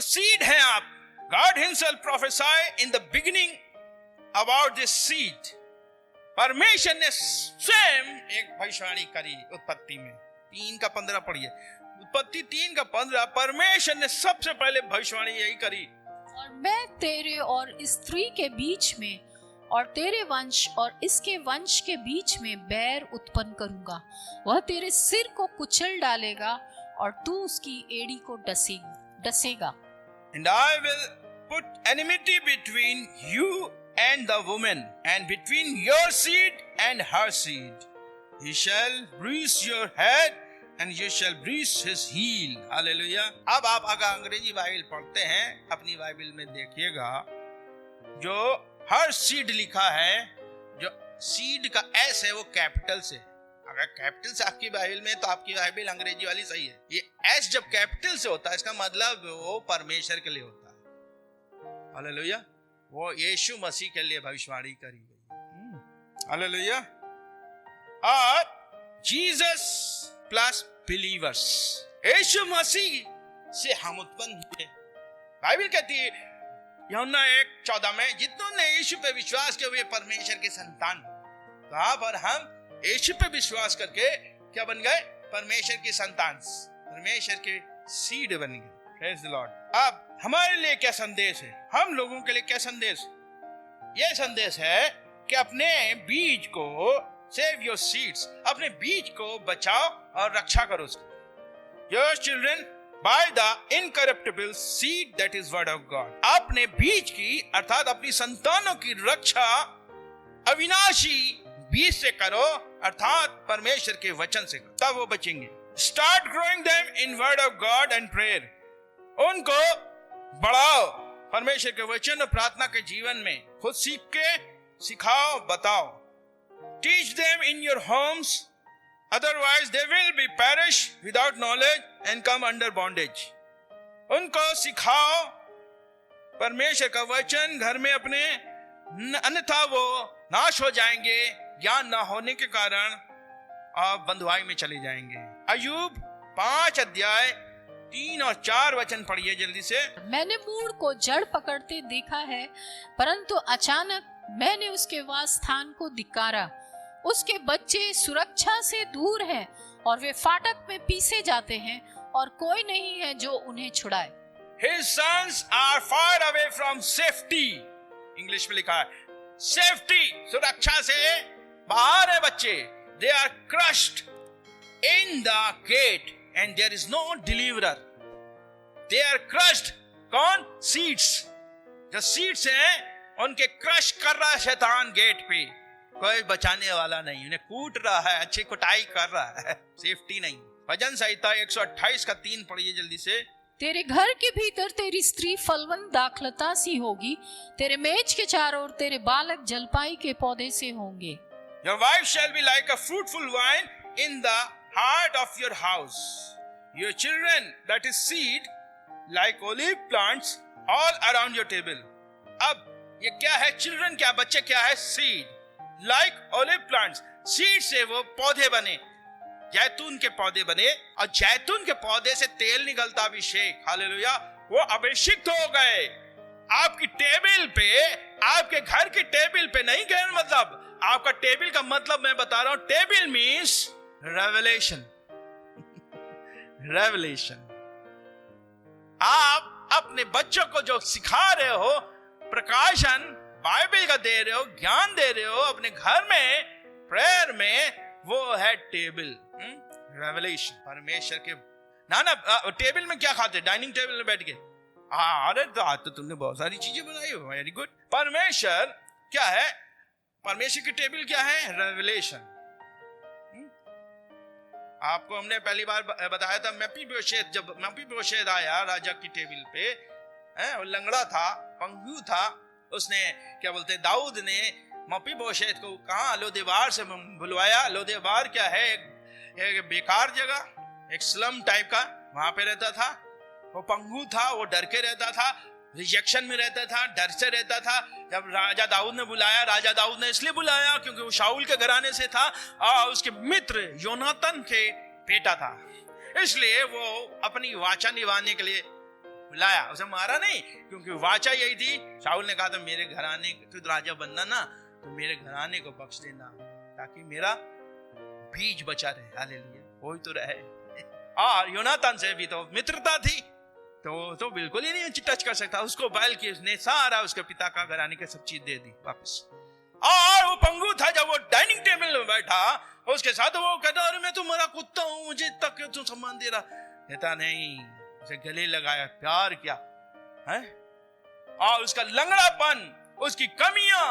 Seed हैं आप। God himself prophesied in the beginning about this seed. परमेश्वर ने स्वयं एक भविष्यवाणी करी उत्पत्ति में 3:15 पढ़िए। उत्पत्ति 3:15 परमेश्वर ने सबसे पहले भविष्यवाणी यही करी। और मैं तेरे और स्त्री के बीच में और तेरे वंश और इसके वंश के बीच में बैर उत्पन्न करूंगा, वह तेरे सिर को कुचल डालेगा और तू उसकी एड़ी को डसेगा। And I will put enmity between you and the woman, and between your seed and her seed. He shall bruise your head, and you shall bruise his heel. Hallelujah. अब आप अगर अंग्रेजी बाइबल पढ़ते हैं, अपनी बाइबल में देखिएगा, जो हर सीड लिखा है, जो सीड का एस है वो कैपिटल से। अगर कैपिटल से आपकी बाइबल में, तो आपकी बाइबल अंग्रेजी वाली सही है। ये एस जब कैपिटल से होता है, इसका मतलब वो परमेश्वर के लिए होता है। हालेलुया। वो यीशु मसीह के लिए भविष्यवाणी करी गई। हालेलुया। और जीसस प्लस बिलीवर्स, यीशु मसीह से हम उत्पन्न हुए। बाइबल कहती है यूहन्ना 1:14 में, जितनों ने यीशु पे विश्वास किया वे परमेश्वर के संतान। कहां पर हम यीशु पे विश्वास करके क्या बन गए? परमेश्वर की संतान, परमेश्वर के सीड बन गए। Praise the Lord. अब हमारे लिए क्या संदेश है? हम लोगों के लिए क्या संदेश? यह संदेश है कि अपने बीज को, सेव योर सीड्स, अपने बीज को बचाओ और रक्षा करो उसको। Your children by the incorruptible seed that is word of God. अपने बीज की अर्थात अपनी संतानों की रक्षा अविनाशी बीज से करो, अर्थात परमेश्वर के वचन से करो, तब वो बचेंगे। Start growing them in word of God and prayer. उनको बढ़ाओ परमेश्वर के वचन और प्रार्थना के जीवन में। खुद सीख के सिखाओ, बताओ। Teach them in your homes, otherwise they will be perish without knowledge and come under bondage. उनको सिखाओ परमेश्वर का वचन घर में अपने, अन्यथा वो नाश हो जाएंगे, ज्ञान ना होने के कारण आप बंधुआई में चले जाएंगे। अय्यूब 5:3 और 4 वचन पढ़िए जल्दी से। मैंने मूढ़ को जड़ पकड़ते देखा है, परंतु अचानक मैंने उसके वास स्थान को धिक्कारा। उसके बच्चे सुरक्षा से दूर हैं और वे फाटक में पीसे जाते हैं और कोई नहीं है जो उन्हें छुड़ाए। His sons are far away from safety. English में लिखा है सेफ्टी, सुरक्षा से बाहर है बच्चे। They are crushed in the gate and there is no deliverer. They are crushed. कौन? Seeds. जो seeds हैं उनके क्रश कर रहा है शैतान गेट पे। कोई बचाने वाला नहीं, उन्हें कूट रहा है, अच्छी कुटाई कर रहा है, सेफ्टी नहीं। भजन संहिता 128:3 पढ़िए जल्दी से। तेरे घर के भीतर तेरी स्त्री फलवंत दाखलता सी होगी, तेरे मेज के चारों ओर तेरे बालक जलपाई के पौधे से होंगे। Your wife shall be like a fruitful vine in the heart of your house. Your children, that is seed, like olive plants all around your table. अब ये क्या है? चिल्ड्रन क्या, बच्चे क्या है? Seed. Like olive plants, seed से वो पौधे बने, जैतून के पौधे बने, और जैतून के पौधे से तेल निकलता अभिषेक। हालेलुया। वो अभिषिक्त हो गए। आपकी टेबल पे, आपके घर की टेबल पे नहीं गए, मतलब आपका टेबल का मतलब मैं बता रहा हूं, टेबल मीन्स रेवलेशन। रेवलेशन। आप अपने बच्चों को जो सिखा रहे हो, प्रकाशन बाइबल का दे रहे हो, ज्ञान दे रहे हो अपने घर में, प्रेयर में, वो है टेबल। रेवलेशन। परमेश्वर के ना टेबल में क्या खाते? डाइनिंग टेबल में बैठ के। अरे तो तुमने बहुत सारी चीजें बनाई हो, वेरी गुड। परमेश्वर क्या है? परमेश्वर की टेबल क्या है? रेवलेशन। आपको हमने पहली बार बताया था, मेफीबोशेत, जब मेफीबोशेत आया राजा की टेबल पे, वो लंगड़ा था, पंगू था, उसने क्या बोलते, दाऊद ने मेफीबोशेत को कहा लोदेबार से बुलवाया। लोदेबार क्या है? एक बेकार जगह, एक स्लम टाइप का, वहां पे रहता था। वो पंगू था, वो डर के रहता था, रिजेक्शन में रहता था, डर से रहता था। जब राजा दाऊद ने बुलाया, राजा दाऊद ने इसलिए बुलाया क्योंकि वो शाऊल के घराने से था और उसके मित्र योनातन के बेटा था, इसलिए वो अपनी वाचा निभाने के लिए बुलाया, उसे मारा नहीं, क्योंकि वाचा यही थी। शाऊल ने कहा था मेरे घराने तू राजा बनना ना, तो मेरे घराने को बख्श देना ताकि मेरा बीज बचा रहे। हालेलुया, वही तो रहे। और योनातान से भी तो मित्रता थी, तो बिल्कुल ही नहीं टच कर सकता उसको, बल्कि उसने सारा उसके पिता का घराने की सब चीज दे दी वापस। और वो पंगु था, जब वो डाइनिंग टेबल में बैठा उसके साथ, वो कहता अरे मैं तुम्हारा कुत्ता हूं, मुझे तक तुम सम्मान दे रहा। कहता नहीं, उसे गले लगाया, प्यार किया है। और उसका लंगड़ापन, उसकी कमियां,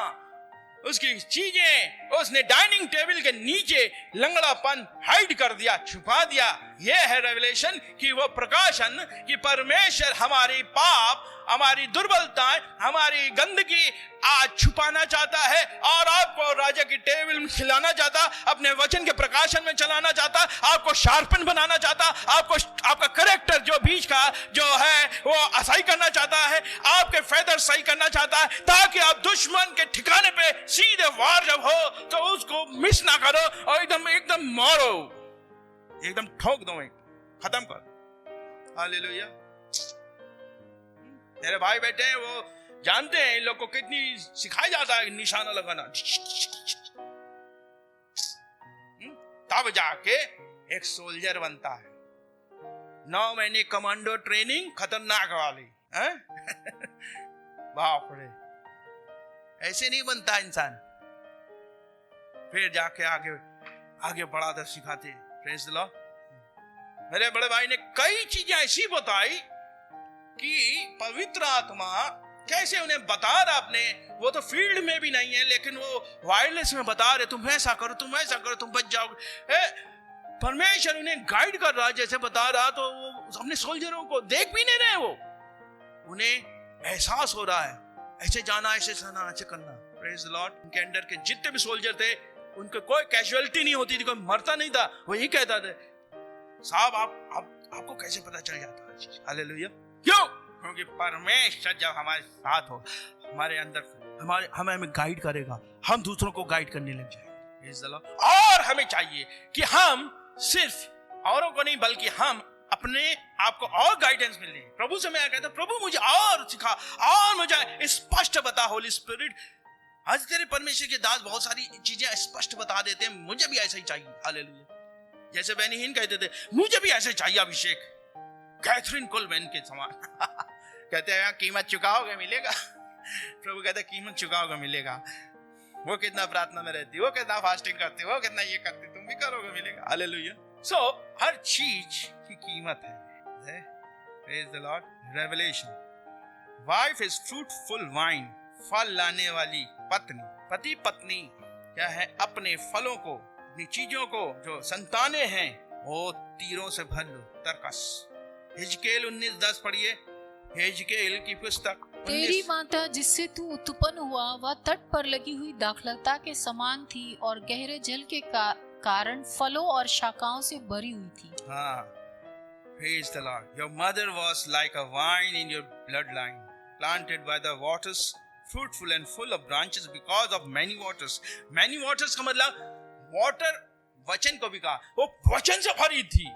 उसकी चीजें उसने डाइनिंग टेबल के नीचे लंगड़ापन हाइड कर दिया, छुपा दिया। यह है रेवलेशन कि वो प्रकाशन कि परमेश्वर हमारी पाप, हमारी दुर्बलताएं, हमारी गंदगी आज छुपाना चाहता है और आपको राजा की टेबल में खिलाना चाहता, अपने वचन के प्रकाशन में चलाना चाहता, आपको शार्पन बनाना चाहता, आपको आपका करेक्टर जो बीच का जो है वो सही करना चाहता है, आपके फेदर सही करना चाहता है, ताकि आप दुश्मन के ठिकाने पे सीधे वार जब हो तो उसको मिस ना करो और एकदम मारो, एकदम ठोक दो, खत्म कर। हालेलुया। मेरे भाई बेटे हैं, वो जानते हैं इन लोग को कितनी सिखाया जाता है निशाना लगाना, तब जाके एक सोल्जर बनता है। 9 महीने कमांडो ट्रेनिंग खतरनाक वाली है। बाप रे, ऐसे नहीं बनता इंसान। फिर जाके आगे बढ़ा दर सिखाते। Praise the Lord. मेरे बड़े भाई ने कई चीजें ऐसी बताई कि पवित्र आत्मा कैसे उन्हें बता रहा अपने, वो तो फील्ड में भी नहीं है लेकिन वो वायरलेस में बता रहे तुम ऐसा करो, तुम ऐसा करो, तुम बच जाओगे। परमेश्वर उन्हें गाइड कर रहा जैसे बता रहा, तो वो अपने सोल्जरों को देख भी नहीं रहे, वो उन्हें एहसास हो रहा है ऐसे जाना, ऐसे जाना, ऐसे करना। Praise the Lord. उनके अंडर के जितने भी सोल्जर थे उनके कोई कैजुअलिटी नहीं होती थी, कोई मरता नहीं था। वो यही कहता था साहब आपको कैसे पता चल जाता है। हालेलुया। क्यों? क्योंकि परमेश्वर जब हमारे साथ हो, हमारे अंदर हमें गाइड करेगा, हम दूसरों को गाइड करने लग जाएंगे। और हमें चाहिए कि हम सिर्फ औरों को नहीं बल्कि हम अपने आप को और गाइडेंस मिले। प्रभु से मैं कहता प्रभु मुझे और सिखा और मुझे स्पष्ट बता। होली स्पिरिट, आज तेरे परमेश्वर के दास बहुत सारी चीजें स्पष्ट बता देते हैं, मुझे भी ऐसा ही चाहिए। हालेलुया। जैसे बेनी हिन कहते थे मुझे भी ऐसे चाहिए अभिषेक, कैथरीन कोलमैन के समान। कहते हैं कीमत चुकाओगे मिलेगा। प्रभु कहते कीमत चुकाओगे मिलेगा। वो कितना प्रार्थना में रहती, वो कितना फास्टिंग करती, वो कितना ये करती, तुम भी करोगे मिलेगा। हालेलुया। सो हर चीज की कीमत है। Praise the Lord. Revelation. Wife is fruitful wine, फल लाने वाली पत्नी। पति पत्नी क्या है? अपने फलों को, अपनी चीजों को जो संतानें हैं वो तीरों से भर लो। तरकस। हिजकेल 19:10 पढ़िए। हिजकेल की पुस्तक। तेरी माता जिससे तू उत्पन्न हुआ वह तट पर लगी हुई दाखलता के समान थी और गहरे जल के कारण फलों और शाखाओं से भरी हुई थी। हाँ, praise the Lord. Your mother was like a vine in your bloodline, planted by the waters, fruitful and full of branches because of many waters. Many waters का मतलब water वचन को भी कहा, वो वचन से भरी थी।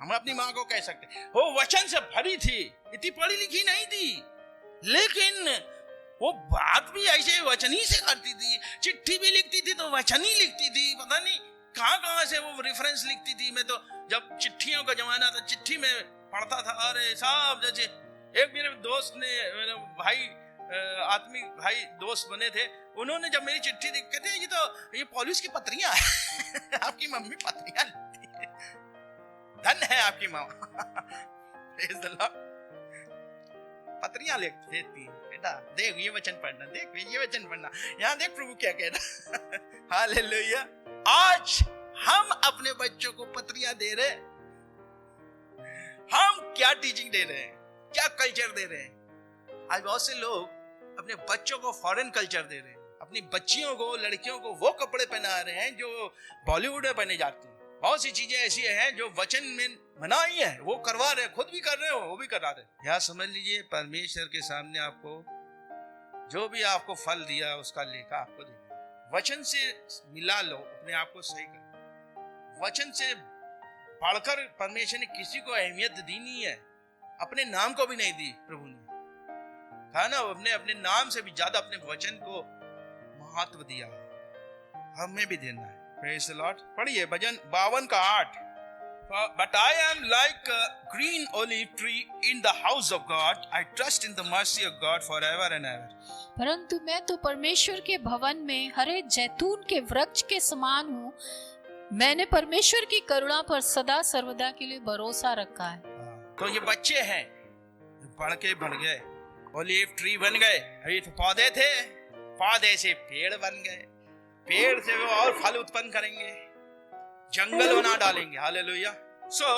हम अपनी माँ को कह सकते वो वचन से भरी थी, इतनी पढ़ी लिखी नहीं थी, लेकिन वो बात भी ऐसे वचन ही से करती थी। चिट्ठी भी लिखती थी तो वचन ही लिखती थी, पता नहीं कहाँ से वो रेफरेंस लिखती थी। मैं तो जब चिट्ठियों का जमाना था चिट्ठी में पढ़ता था। अरे साहब, जैसे एक मेरे दोस्त ने, मेरे भाई आत्मी भाई दोस्त बने थे, उन्होंने जब मेरी चिट्ठी देख कहते हैं ये पौलुस की पत्रियां हैं। आपकी मम्मी पत्रियां लिखती है, धन है आपकी माँ। Praise the Lord. पत्रियां देती है, बेटा देख ये वचन पढ़ना, देख ये वचन पढ़ना, यहाँ देख प्रभु क्या कह रहा। हालेलुया। आज हम अपने बच्चों को पत्रियां दे रहे, हम क्या टीचिंग दे रहे हैं, क्या कल्चर दे रहे हैं। आज बहुत से लोग अपने बच्चों को फॉरेन कल्चर दे रहे हैं, अपनी बच्चियों को, लड़कियों को वो कपड़े पहना रहे हैं जो बॉलीवुड में पहने जाते हैं। बहुत सी चीजें ऐसी हैं जो वचन में मनाई है, वो करवा रहे, खुद भी कर रहे हो, वो भी करा रहे। यहाँ समझ लीजिए परमेश्वर के सामने आपको जो भी आपको फल दिया उसका लेखा आपको दे। वचन से मिला लो, अपने आप को सही कर। वचन से बढ़कर परमेश्वर ने किसी को अहमियत दी नहीं है। अपने नाम को भी नहीं दी प्रभु ने, था ना, अपने अपने नाम से भी ज्यादा अपने वचन को महत्व दिया, हमें भी देना है। Praise the Lord. पढ़िए भजन 52 का 8। But I am like a green olive tree in the house of God. I trust in the mercy of God forever and ever. परंतु मैं तो परमेश्वर के भवन में हरे जैतून के वृक्ष के समान हूँ। मैंने परमेश्वर की करुणा पर सदा सर्वदा के लिए भरोसा रखा है। तो ये बच्चे हैं, बढ़ गए, ओलिव ट्री बन गए। अभी तो पौधे थे, पौधे से पेड़ बन गए, पेड़ से वो और फल उत्पन्न करेंगे, जंगल बना डालेंगे। Hallelujah. So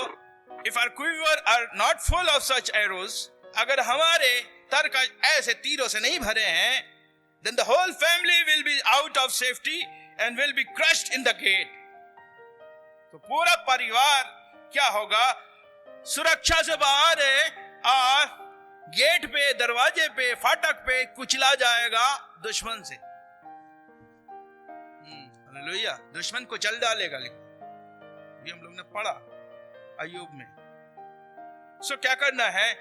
if our quiver are not full of such arrows, अगर हमारे तर्क ऐसे तीरों से नहीं भरे हैं, then the whole family will be out of safety and will be crushed in the gate. तो पूरा परिवार क्या होगा, सुरक्षा से बाहर है और गेट पे, दरवाजे पे, फाटक पे कुचला जाएगा दुश्मन से। हालेलुया। दुश्मन को चल डालेगा। ये हम लोग ने पढ़ा अय्यूब में। सो क्या करना है,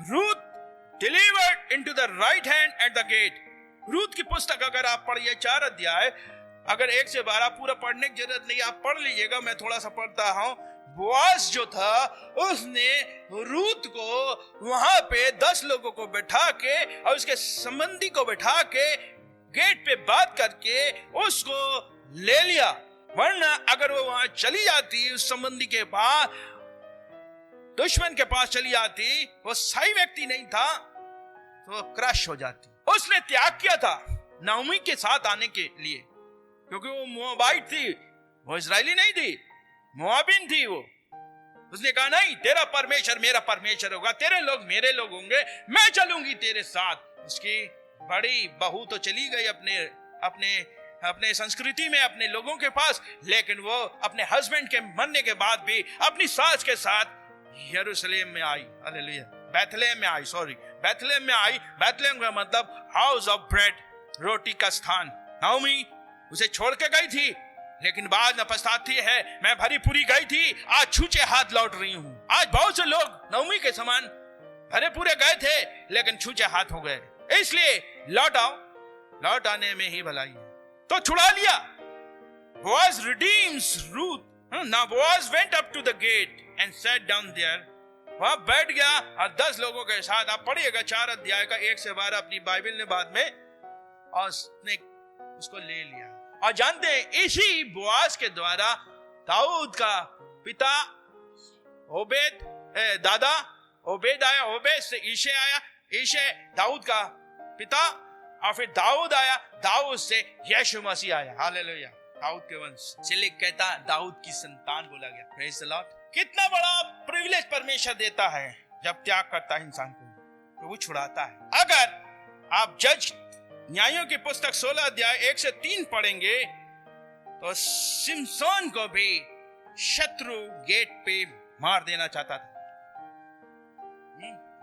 Ruth delivered into the right hand at the gate. Ruth की पुस्तक अगर आप पढ़िए 4 अध्याय, अगर 1 से 12 पूरा पढ़ने की जरूरत नहीं, आप पढ़ लीजिएगा, मैं थोड़ा सा पढ़ता हूं। बोआज जो था उसने रूथ को वहां पे 10 लोगों को बैठा के और उसके संबंधी को बैठा के गेट पे बात करके उसको ले लिया। वरना अगर वो वहां चली जाती, उस संबंधी के पास, दुश्मन के पास चली जाती, वो सही व्यक्ति नहीं था, तो क्रश हो जाती। उसने त्याग किया था नाओमी के साथ आने के लिए, क्योंकि वो मोआबाइट थी, वो इजरायली नहीं थी, मोआबिन थी वो। उसने कहा नहीं, तेरा परमेश्वर मेरा परमेश्वर होगा, तेरे लोग मेरे लोग होंगे, मैं चलूंगी तेरे साथ। उसकी बड़ी बहू तो चली गई अपने संस्कृति में, अपने लोगों के पास, लेकिन वो अपने हस्बैंड के मरने के बाद भी अपनी सास के साथ यरूशलेम में आई। हालेलुया। बैथलेहम में आई, बैथलेहम में आई। बैथलेहम का मतलब हाउस ऑफ ब्रेड, रोटी का स्थान। नाओमी उसे छोड़ के गई थी, लेकिन बाद में पछताती है, मैं भरी पूरी गई थी, आज छूचे हाथ लौट रही हूं। आज बहुत से लोग नाओमी के समान भरे पूरे गए थे, लेकिन छूचे हाथ हो गए। इसलिए लौट आओ, लौट आने में ही भलाई है। तो छुड़ा लिया। Boaz redeems Ruth. Now Boaz went up to the gate and sat down there. वहां बैठ गया और 10 लोगों के साथ, आप पढ़िएगा 4 अध्याय का 1 से 12 अपनी बाइबल ने बाद में, और उसने उसको ले लिया। और जानते हैं, इसी बोआज के द्वारा दाऊद का पिता ओबेद, दादा ओबेद आया, ओबेद से ईशे आया, ईशे दाऊद का पिता, और फिर दाऊद आया, दाऊद से यीशु मसीह आया। हालेलुया। दाऊद के वंश से लेकर कहता दाऊद की संतान बोला गया। Praise the Lord. कितना बड़ा प्रिविलेज परमेश्वर देता है जब त्याग करता है इंसान को, तो वो छुड़ाता है। अगर आप जज न्यायों की पुस्तक 16 अध्याय 1 से 3 पढ़ेंगे, तो सिमसोन को भी शत्रु गेट पे मार देना चाहता था।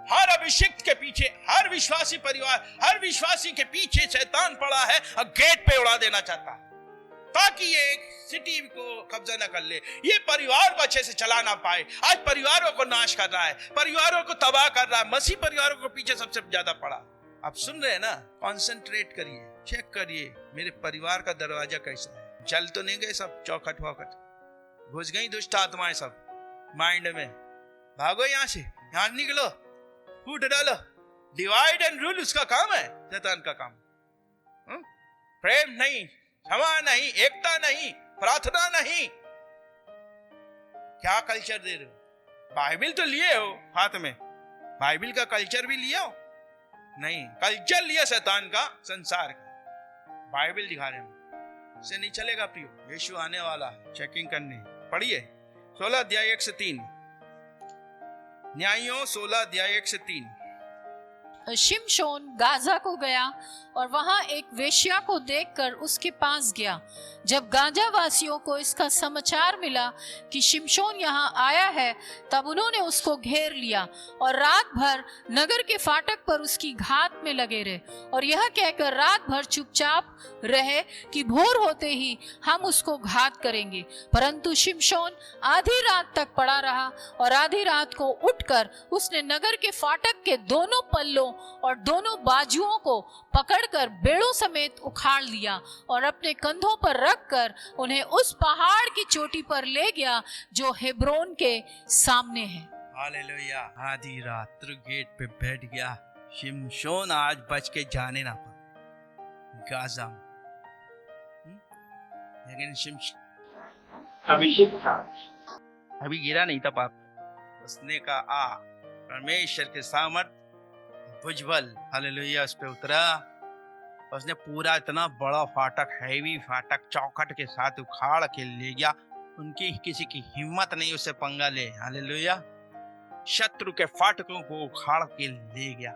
हर अभिषिक्त के पीछे, हर विश्वासी परिवार, हर विश्वासी के पीछे शैतान पड़ा है और गेट पे उड़ा देना चाहता है, ताकि ये सिटी को कब्जा न कर ले, ये परिवार को अच्छे से चला ना पाए। आज परिवारों को नाश कर रहा है, परिवारों को तबाह कर रहा है, मसीह परिवारों को पीछे सबसे ज्यादा पड़ा। आप सुन रहे हैं ना, कॉन्सेंट्रेट करिए, चेक करिए मेरे परिवार का दरवाजा कैसा है। जल तो नहीं गए सब चौखट वौखट, घुस गई दुष्ट आत्माएं सब माइंड में। भागो यहां से, यहां निकलो, फूट डालो। डिवाइड एंड रूल उसका काम है, शैतान का काम। प्रेम नहीं, क्षमा नहीं, एकता नहीं, प्रार्थना नहीं। क्या कल्चर दे रहे हो? बाइबल तो लिए हो हाथ में, बाइबल का कल्चर भी लिए हो? नहीं, कल्चर लिया शैतान का, संसार का। बाइबल दिखा रहे हैं, से नहीं चलेगा प्रियो। यीशु आने वाला है चेकिंग करने। पढ़िए 16 अध्याय 1 से 3, न्यायों 16 अध्याय 1 से 3। शिमशोन गाजा को गया और वहां एक वेश्या को देखकर उसके पास गया। जब गाजा वासियों को इसका समाचार मिला कि शिमशोन यहाँ आया है, तब उन्होंने उसको घेर लिया और रात भर नगर के फाटक पर उसकी घात में लगे रहे और यह कहकर रात भर चुपचाप रहे कि भोर होते ही हम उसको घात करेंगे। परंतु शिमशोन आधी रात तक पड़ा रहा और आधी रात को उठकर उसने नगर के फाटक के दोनों पल्लों और दोनों बाजुओं को पकड़कर बेड़ों समेत उखाड़ लिया और अपने कंधों पर रखकर उन्हें उस पहाड़ की चोटी पर ले गया जो हेब्रोन के सामने है। हालेलुया। आधी रात गेट पे बैठ गया। शिमशोन आज बच के जाने ना पाए गाजा में। लेकिन शिमशोन अभी गिरा नहीं था पाप। उसने कहा परमेश्वर के सामर्थ भुजबल हालेलुया उस पे उतरा। उसने पूरा इतना बड़ा फाटक, हैवी फाटक चौखट के साथ उखाड़ के ले गया। उनकी किसी की हिम्मत नहीं उससे पंगा ले। हालेलुया। शत्रु के फाटकों को उखाड़ के ले गया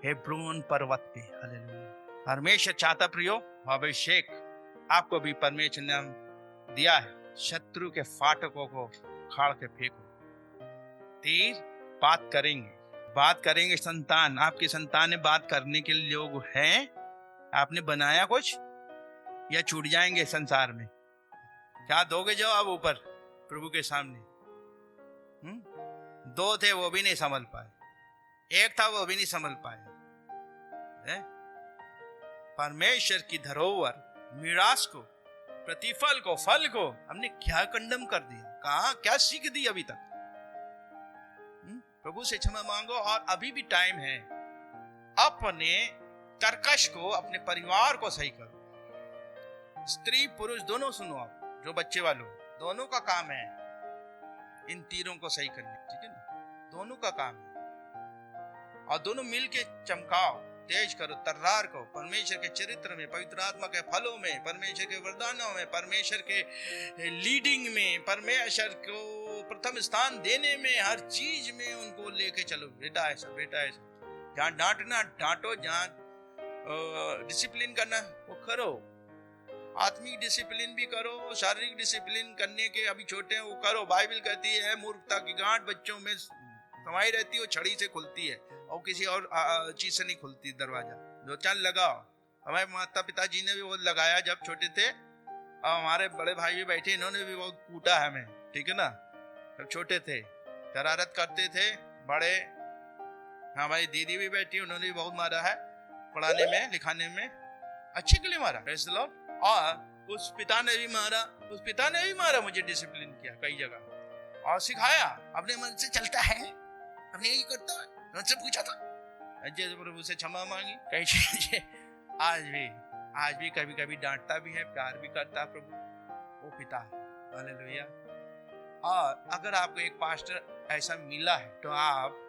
हेब्रोन पर्वत पे। हालेलुया। परमेश्वर चाहता प्रियो, अभिषेक आपको भी परमेश्वर ने दिया है। शत्रु के फाटकों को उखाड़ के फेंको। तीर बात करेंगे संतान, आपकी संतान ने बात करने के लोग हैं। आपने बनाया कुछ या छूट जाएंगे संसार में? क्या दोगे जवाब ऊपर प्रभु के सामने? दो थे वो भी नहीं संभल पाए, एक था वो भी नहीं संभल पाए। परमेश्वर की धरोहर मीरास को, प्रतिफल को, फल को हमने क्या कंडम कर दिया? कहा क्या सीख दी अभी तक? प्रभु से क्षमा मांगो और अभी भी टाइम है। अपने तरकश को, अपने परिवार को सही करो। स्त्री पुरुष दोनों सुनो, आप जो बच्चे वालों, दोनों का काम है इन तीरों को सही करने। ठीक है ना? दोनों का काम है और दोनों मिल के चमकाओ, तेज करो तर्रार को परमेश्वर के चरित्र में, पवित्र आत्मा के फलों में, परमेश्वर के वरदानों में, परमेश्वर के लीडिंग में, परमेश्वर को प्रथम स्थान देने में, हर चीज में उनको लेके चलो। बेटा ऐसा, बेटा ऐसा। जहाँ डांटना डांटो, जहाँ डिसिप्लिन करना वो करो। आत्मिक डिसिप्लिन भी करो, शारीरिक डिसिप्लिन करने के अभी छोटे हैं वो करो। बाइबल कहती है मूर्खता की गांठ बच्चों में समाई रहती है, वो छड़ी से खुलती है और किसी और चीज से नहीं खुलती। दरवाजा दो चार लगाओ। हमारे माता पिताजी ने भी वो लगाया जब छोटे थे, और हमारे बड़े भाई भी बैठे, इन्होंने भी बहुत कूटा है हमें। ठीक है ना? जब छोटे थे शरारत करते थे बड़े। हमारी दीदी भी बैठी, उन्होंने भी बहुत मारा है पढ़ाने में लिखाने में, अच्छे के लिए मारा। Praise the Lord. और उस पिता ने भी मारा, मुझे डिसिप्लिन किया कई जगह और सिखाया। अपने मन से चलता है, अपने यही करता है, मुझसे पूछा था। जैसे प्रभु से क्षमा मांगी कई चीजें। आज भी कभी कभी डांटता भी है, प्यार भी करता है प्रभु, वो पिता है। हालेलुया। और अगर आपको एक पास्टर ऐसा मिला है तो आप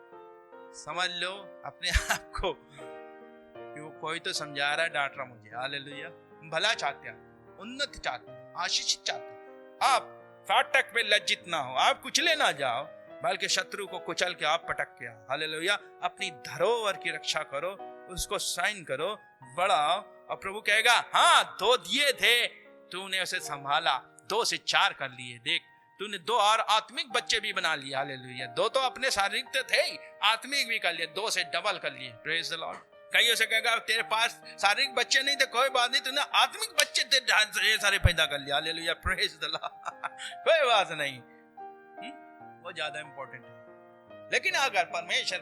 समझ लो अपने आप को कि वो कोई तो समझा रहा है, डांट रहा मुझे। हालेलुया। भला चाहते हैं, उन्नत चाहते हैं, आशीषित चाहते हैं। आप फाटक में लज्जित ना हो, आप कुचले ना जाओ, बल्कि शत्रु को कुचल के आप पटक के आओ। हालेलुया। अपनी धरोहर की रक्षा करो, उसको साइन करो, बढ़ाओ। और प्रभु कहेगा हाँ 2 दिए थे, तूने उसे संभाला, 2 से 4 कर लिए। देख तूने 2 और आत्मिक बच्चे भी बना लिए। हालेलुया। 2 तो अपने शारीरिक तो थे, आत्मिक भी कर लिए, 2 से डबल कर लिए। Praise the Lord. कईयों से कहेगा तेरे पास शारीरिक बच्चे नहीं थे, कोई बात नहीं, तूने आत्मिक बच्चे ढेर सारे पैदा कर लिया। हालेलुया। Praise the Lord. कोई बात नहीं, वो ज्यादा इंपॉर्टेंट है। लेकिन अगर परमेश्वर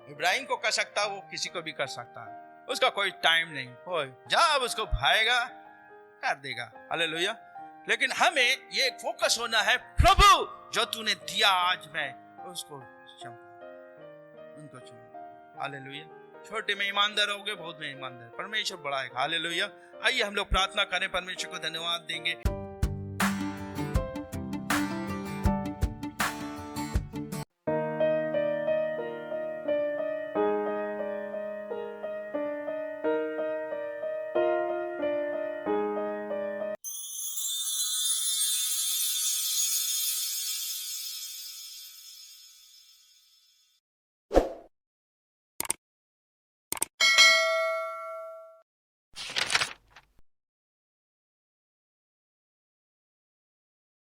इब्राहिम को कर सकता, वो किसी को भी कर सकता है। उसका कोई टाइम नहीं, कोई जब उसको भाएगा कर देगा। हालेलुया। लेकिन हमें ये फोकस होना है, प्रभु जो तूने दिया आज मैं उसको उनको चुन। हालेलुया। छोटे में ईमानदार होगे, बहुत में ईमानदार, परमेश्वर बढ़ाएगा। हालेलुया। आइए हम लोग प्रार्थना करें, परमेश्वर को धन्यवाद देंगे।